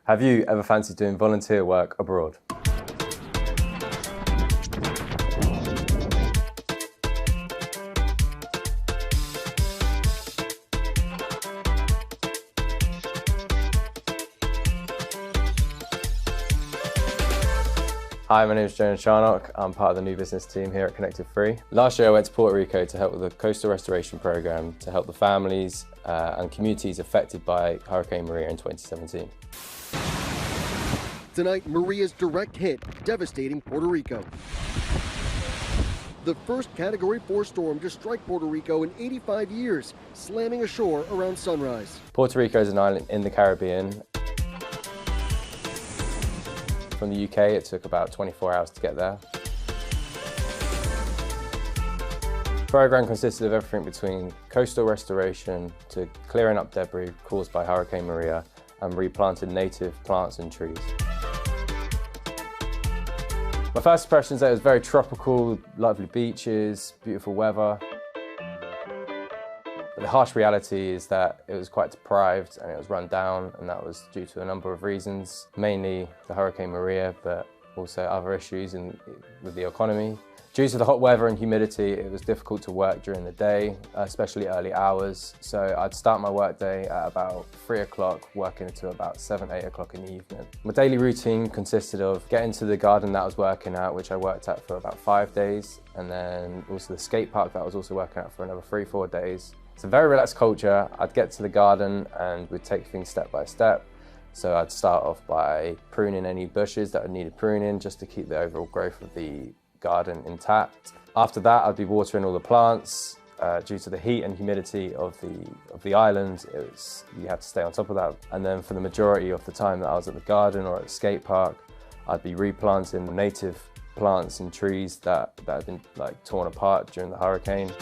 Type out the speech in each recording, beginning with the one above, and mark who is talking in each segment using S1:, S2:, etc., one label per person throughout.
S1: Have you ever fancied doing volunteer work abroad? Hi, my name is Jonah Charnock. I'm part of the new business team here at Connected Free. Last year I went to Puerto Rico to help with the Costa restoration program to help the families and communities affected by Hurricane Maria in 2017.
S2: Tonight, Maria's direct hit devastating Puerto Rico. The first Category 4 storm to strike Puerto Rico in 85 years, slamming ashore around sunrise.
S1: Puerto Rico is an island in the Caribbean. From the UK, it took about 24 hours to get there. The program consisted of everything between coastal restoration to clearing up debris caused by Hurricane Maria and replanting native plants and trees. My first impressions there was very tropical, lovely beaches, beautiful weather. But the harsh reality is that it was quite deprived and it was run down, and that was due to a number of reasons, mainly the Hurricane Maria, but also other issues with the economy. Due to the hot weather and humidity, it was difficult to work during the day, especially early hours. So I'd start my work day at about 3 o'clock, working until about 7, 8 o'clock in the evening. My daily routine consisted of getting to the garden that I was working at, which I worked at for about 5 days, and then also the skate park that I was also working at for another 3, 4 days. It's a very relaxed culture. I'd get to the garden and we'd take things step by step. So I'd start off by pruning any bushes that needed pruning just to keep the overall growth of the garden intact. After that, I'd be watering all the plants. Due to the heat and humidity of the island, you had to stay on top of that. And then for the majority of the time that I was at the garden or at the skate park, I'd be replanting native plants and trees that had been torn apart during the hurricane.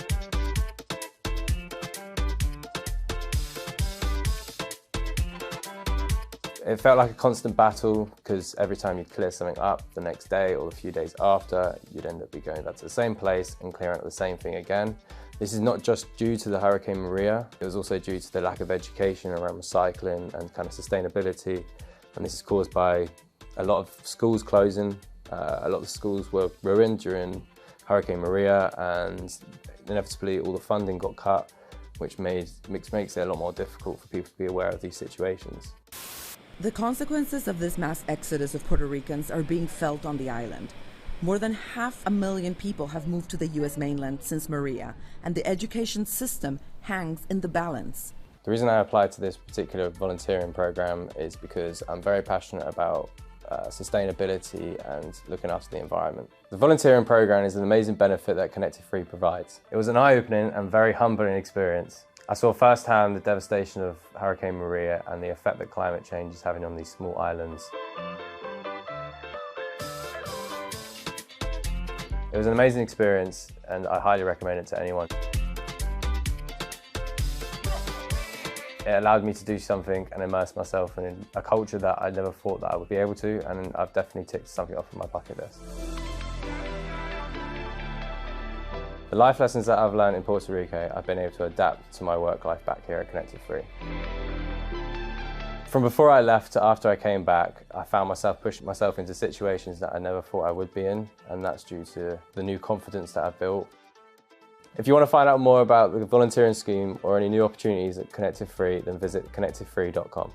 S1: It felt like a constant battle because every time you'd clear something up the next day or a few days after, you'd end up going back to the same place and clearing up the same thing again. This is not just due to the Hurricane Maria, it was also due to the lack of education around recycling and kind of sustainability. And this is caused by a lot of schools closing. A lot of the schools were ruined during Hurricane Maria, and inevitably all the funding got cut, which makes it a lot more difficult for people to be aware of these situations.
S3: The consequences of this mass exodus of Puerto Ricans are being felt on the island. More than 500,000 people have moved to the US mainland since Maria, and the education system hangs in the balance.
S1: The reason I applied to this particular volunteering program is because I'm very passionate about sustainability and looking after the environment. The volunteering program is an amazing benefit that Connected Free provides. It was an eye-opening and very humbling experience. I saw firsthand the devastation of Hurricane Maria and the effect that climate change is having on these small islands. It was an amazing experience and I highly recommend it to anyone. It allowed me to do something and immerse myself in a culture that I never thought that I would be able to, and I've definitely ticked something off of my bucket list. The life lessons that I've learned in Puerto Rico, I've been able to adapt to my work life back here at Connected Free. From before I left to after I came back, I found myself pushing myself into situations that I never thought I would be in, and that's due to the new confidence that I've built. If you want to find out more about the volunteering scheme or any new opportunities at Connected Free, then visit connectedfree.com.